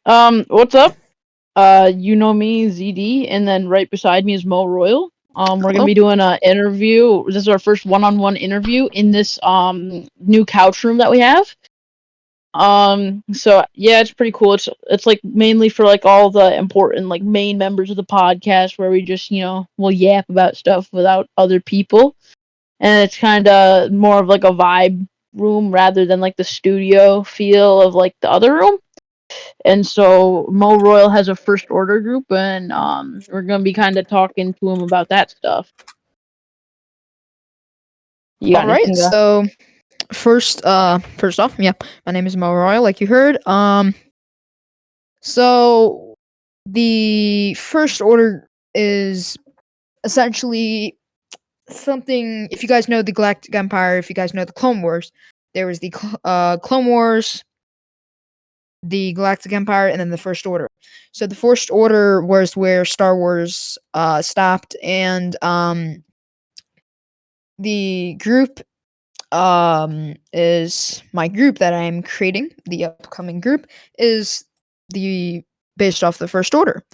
What's up? You know me, ZD, and then right beside me is Mo Royal. We're gonna Hello. be doing an interview. This is our first one-on-one interview in this new couch room that we have. So yeah, it's pretty cool. It's like mainly for like all the important like main members of the podcast where we just we'll yap about stuff without other people, and it's kind of more of like a vibe room rather than like the studio feel of like the other room. And so Mo Royal has a first order group, and we're gonna be kind of talking to him about that stuff. You All got right. anything to? So first off, yeah, my name is Mo Roy, like you heard. So the first order is essentially something. If you guys know the Galactic Empire, if you guys know the Clone Wars, there was the Clone Wars, the Galactic Empire, and then the First Order. So the First Order was where Star Wars stopped, and the group is my group that I'm creating. The upcoming group is the based off the First Order.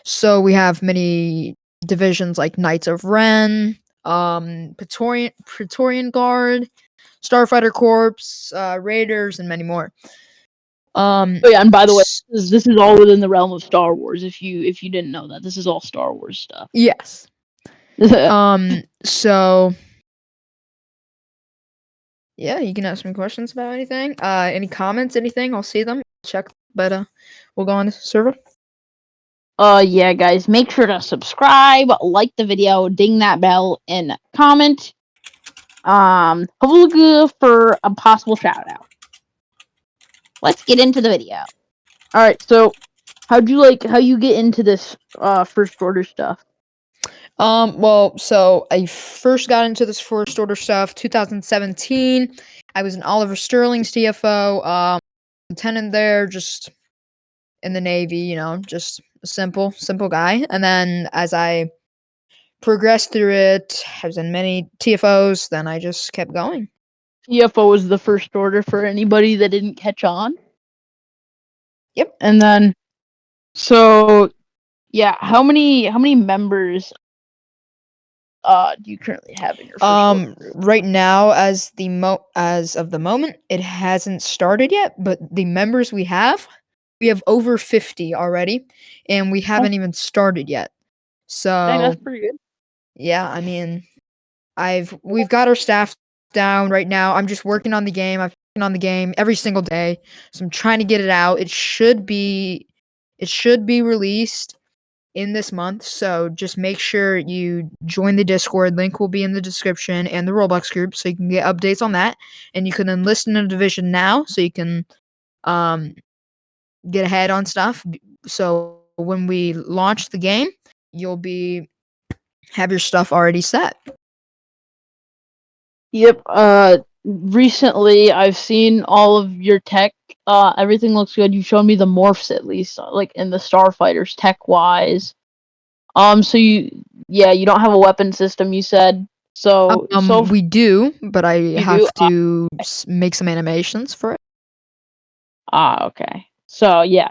So we have many divisions like Knights of Ren, Praetorian Guard, Starfighter Corps, Raiders, and many more. Oh yeah, and by the way, this is all within the realm of Star Wars. If you didn't know that, this is all Star Wars stuff. Yes. So yeah, you can ask me questions about anything. Any comments, anything, I'll see them. Check, but we'll go on the server. Yeah, guys, make sure to subscribe, like the video, ding that bell, and comment. Hopefully good for a possible shout out. Let's get into the video. All right, so how you get into this first order stuff? Well, so I first got into this first order stuff 2017. I was in Oliver Sterling's TFO, lieutenant there, just in the Navy, just a simple guy. And then as I progressed through it, I was in many TFOs, then I just kept going. TFO was the first order for anybody that didn't catch on. Yep. And then, so yeah, how many members do you currently have in your first order group? Right now, as of the moment, it hasn't started yet, but the members we have over 50 already, and we haven't even started yet. Dang, that's So pretty good. yeah, I mean, we've got our staff down right now. I'm just working on the game. I'm working on the game every single day, so I'm trying to get it out. It should be released in this month. So just make sure you join the Discord. Link will be in the description and the Roblox group, so you can get updates on that. And you can enlist in a division now, so you can um get ahead on stuff. So when we launch the game, you'll have your stuff already set. Yep. Recently I've seen all of your tech. Everything looks good. You showed me the morphs at least, like in the starfighters tech wise. So you don't have a weapon system. You said so. We do, but I You do. have to make some animations for it. Okay. So yeah,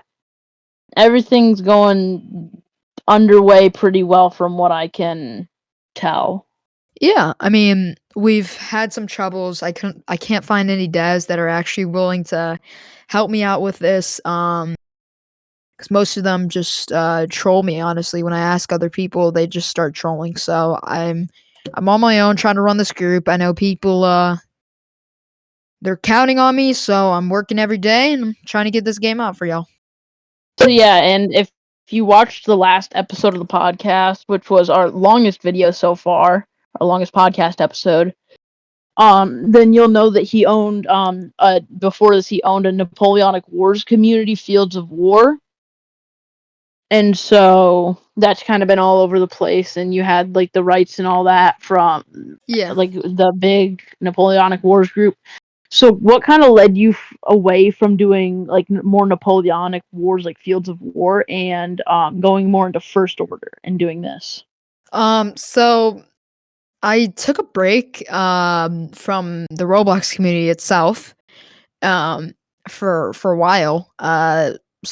everything's going underway pretty well from what I can tell. Yeah, I mean, we've had some troubles. I can't find any devs that are actually willing to help me out with this. Because most of them just troll me. Honestly, when I ask other people, they just start trolling. So I'm on my own trying to run this group. I know people they're counting on me, so I'm working every day and I'm trying to get this game out for y'all. So yeah, and if you watched the last episode of the podcast, which was our longest video so far, our longest podcast episode, then you'll know that he owned before this he owned a Napoleonic Wars community, Fields of War. And so that's kind of been all over the place, and you had like the rights and all that from like the big Napoleonic Wars group. So what kind of led you away from doing like more Napoleonic Wars, like Fields of War, and going more into First Order and doing this? So I took a break from the Roblox community itself for a while.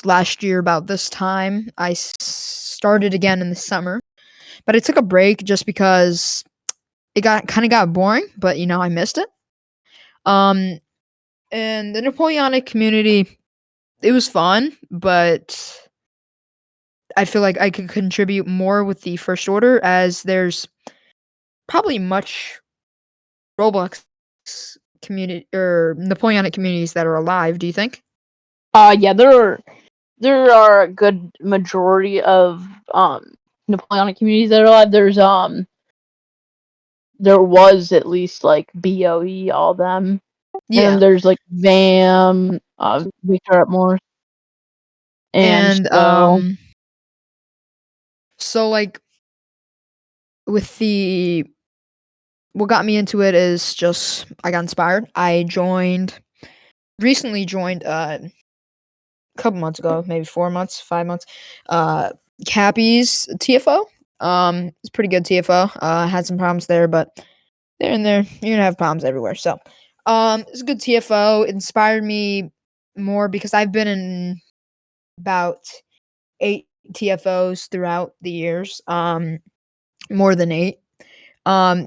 last year about this time. I started again in the summer, but I took a break just because it got boring. But I missed it. Um, and the Napoleonic community, it was fun, but I feel like I could contribute more with the First Order, as there's probably much Roblox community or Napoleonic communities that are alive. Do you think? Yeah, there are a good majority of Napoleonic communities that are alive. There was at least like BOE, all them. And then Yeah, there's like VAM, Victor Morse, and and so so like with the what got me into it is just I got inspired. I recently joined a couple months ago, maybe 4 months, 5 months. Uh, Cappy's TFO. It's pretty good TFO. Had some problems there, but there and there, you're gonna have problems everywhere. So, it's a good TFO. It inspired me more because I've been in about 8 TFOs throughout the years. More than 8.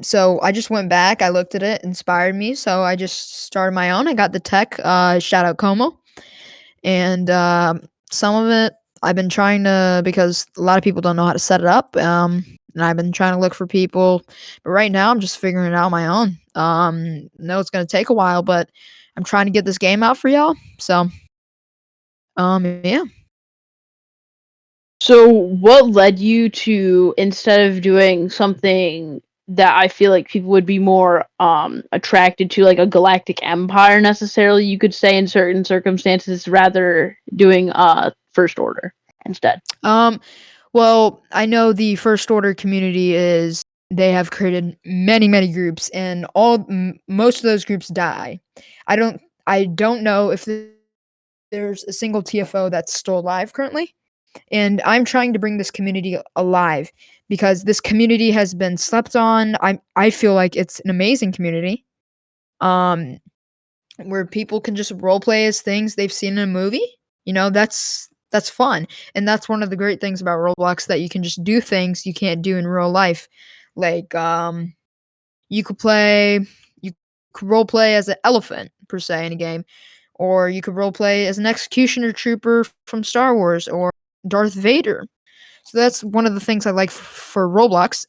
So I just went back. I looked at it, inspired me. So I just started my own. I got the tech. Shout out Como. And some of it I've been trying to, because a lot of people don't know how to set it up. And I've been trying to look for people, but right now I'm just figuring it out on my own. No, it's gonna take a while, but I'm trying to get this game out for y'all. So, yeah. so what led you to, instead of doing something that I feel like people would be more attracted to, like a galactic empire necessarily, you could say in certain circumstances, rather doing First Order instead? Um, well, I know the First Order community is they have created many, many groups, and most of those groups die. I don't know if there's a single TFO that's still alive currently, and I'm trying to bring this community alive because this community has been slept on. I feel like it's an amazing community. Um, where people can just role play as things they've seen in a movie. That's fun. And that's one of the great things about Roblox, that you can just do things you can't do in real life. Like you could play you could role play as an elephant per se in a game, or you could role play as an executioner trooper from Star Wars or Darth Vader. So that's one of the things I like for Roblox.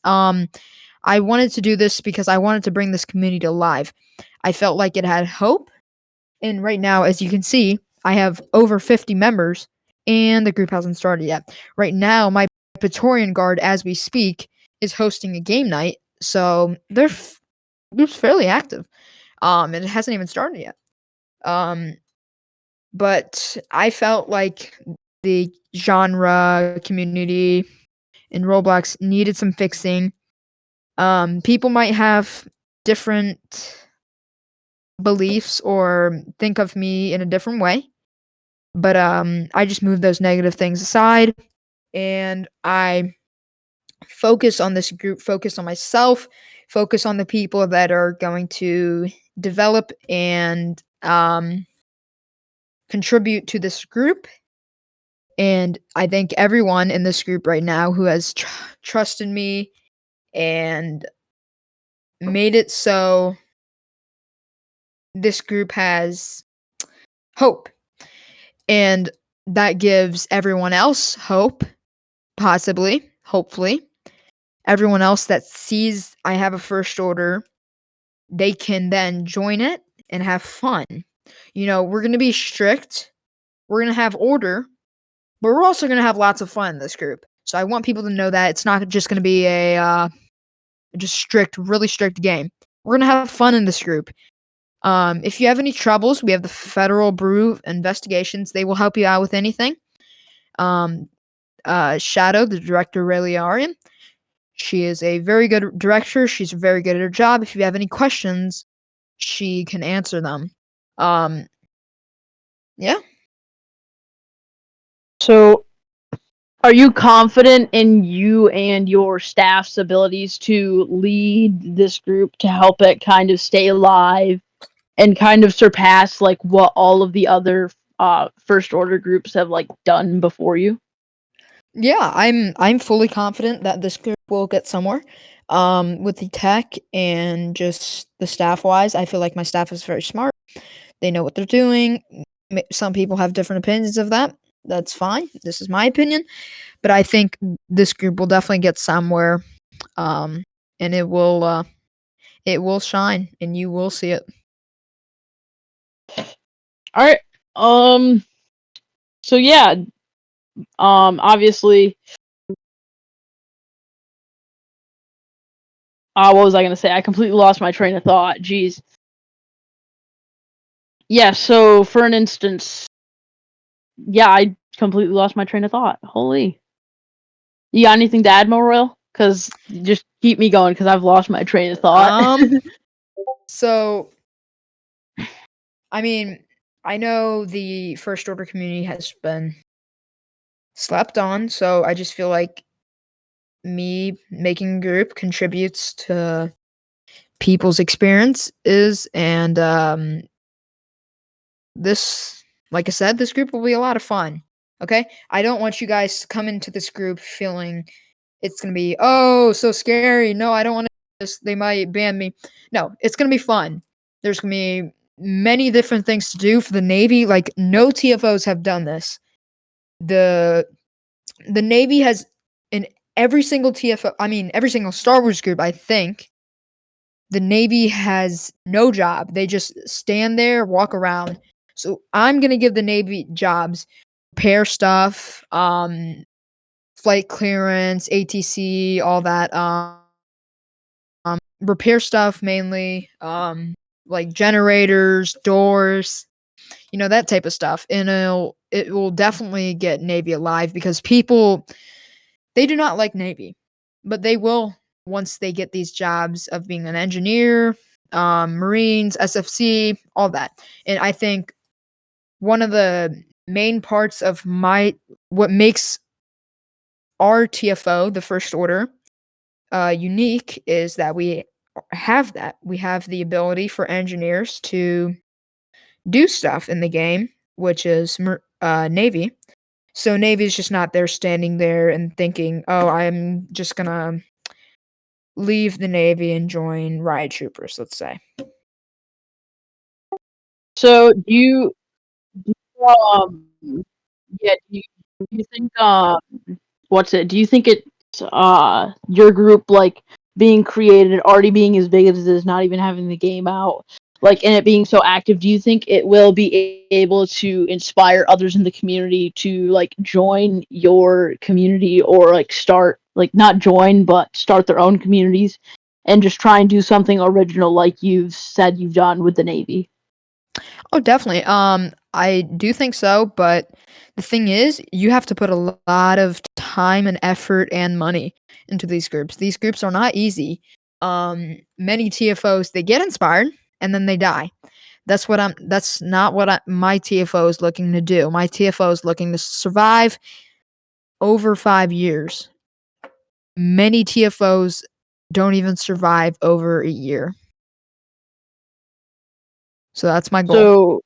I wanted to do this because I wanted to bring this community alive. I felt like it had hope, and right now, as you can see, I have over 50 members, and the group hasn't started yet. Right now, my Praetorian Guard, as we speak, is hosting a game night, so their group's fairly active. And it hasn't even started yet. Um, but I felt like the genre community in Roblox needed some fixing. People might have different beliefs or think of me in a different way. But I just move those negative things aside, and I focus on this group, focus on myself, focus on the people that are going to develop and contribute to this group. And I thank everyone in this group right now who has trusted me and made it so this group has hope. And that gives everyone else hope, possibly, hopefully. Everyone else that sees I have a First Order, they can then join it and have fun. We're going to be strict, we're going to have order, but we're also going to have lots of fun in this group. So I want people to know that it's not just going to be a just strict, really strict game. We're going to have fun in this group. If you have any troubles, we have the Federal Bureau of Investigations. They will help you out with anything. Shadow, the director, Reliarian, she is a very good director. She's very good at her job. If you have any questions, she can answer them. Um, yeah. So, are you confident in you and your staff's abilities to lead this group to help it kind of stay alive and kind of surpass like what all of the other first order groups have like done before you? Yeah, I'm fully confident that this group will get somewhere. With the tech and just the staff wise, I feel like my staff is very smart. They know what they're doing. Some people have different opinions of that. That's fine. This is my opinion, but I think this group will definitely get somewhere. Um, and it will shine, and you will see it. All right. So yeah, obviously, what was I gonna say? I completely lost my train of thought. Jeez. Yeah. So for an instance, yeah, I completely lost my train of thought. Holy. You got anything to add, Mo Royal? Because just keep me going, because I've lost my train of thought. Um, so I mean, I know the first order community has been slept on, so I just feel like me making a group contributes to people's experiences and this like I said, this group will be a lot of fun. Okay? I don't want you guys to come into this group feeling it's gonna be, oh, so scary. No, I don't want to do this. They might ban me. No, it's gonna be fun. There's gonna be many different things to do for the Navy. Like no TFOs have done this. The the Navy has in every single TFO, I mean every single Star Wars group, I think, the Navy has no job. They just stand there, walk around. So I'm gonna give the Navy jobs, repair stuff, flight clearance, ATC, all that. Repair stuff mainly, like generators, doors, that type of stuff. And it will definitely get Navy alive because people they do not like Navy, but they will once they get these jobs of being an engineer, Marines, SFC, all that. And I think one of the main parts of what makes our TFO, the First Order, unique is that we have that. We have the ability for engineers to do stuff in the game, which is Navy. So Navy is just not there standing there and thinking, "Oh, I'm just gonna leave the Navy and join riot troopers." Let's say. So um, yeah, do you think, what's it? Do you think it's, your group, like, being created, already being as big as it is, not even having the game out, like, and it being so active, do you think it will be able to inspire others in the community to, like, join your community or, like, start, like, not join, but start their own communities and just try and do something original like you've said you've done with the Navy? Oh, definitely. I do think so, but the thing is, you have to put a lot of time and effort and money into these groups. These groups are not easy. Many TFOs they get inspired and then they die. That's not what my TFO is looking to do. My TFO is looking to survive over 5 years. Many TFOs don't even survive over a year. So that's my goal.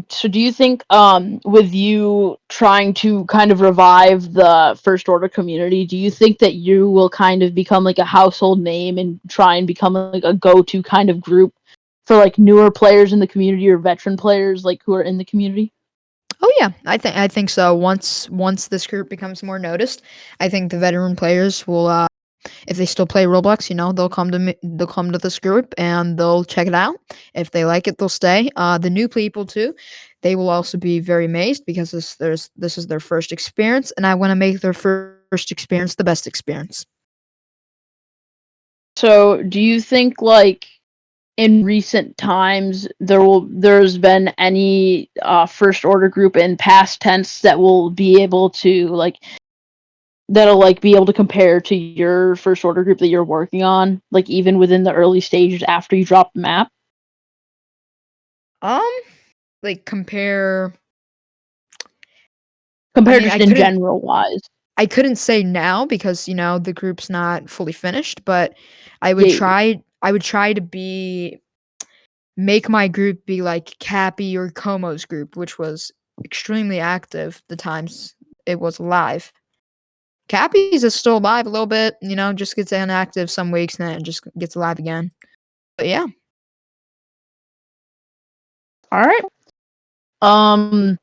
So do you think, with you trying to kind of revive the First Order community, do you think that you will kind of become like a household name and try and become like a go-to kind of group for like newer players in the community or veteran players like who are in the community? Oh yeah, I think so. Once this group becomes more noticed, I think the veteran players will if they still play Roblox, they'll come to this group and they'll check it out. If they like it, they'll stay. The new people too, they will also be very amazed because this is their first experience and I want to make their first experience the best experience. So do you think like in recent times there's been any First Order group in past tense that will be able to like that'll like be able to compare to your First Order group that you're working on, like even within the early stages after you drop the map? Um like compare I Compared mean, just in general wise. I couldn't say now because, the group's not fully finished, but Yeah. I would try to make my group be like Cappy or Como's group, which was extremely active the times it was live. Cappy's is still alive a little bit, just gets inactive some weeks and then it just gets alive again. But yeah. All right. Um.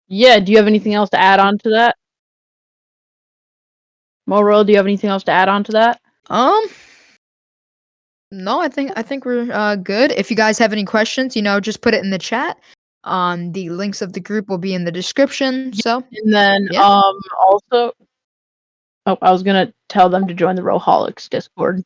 Yeah. Do you have anything else to add on to that? Moro, do you have anything else to add on to that? Um. No, I think we're good. If you guys have any questions, just put it in the chat. The links of the group will be in the description. So And then yeah. also, oh, I was gonna tell them to join the Roholics Discord.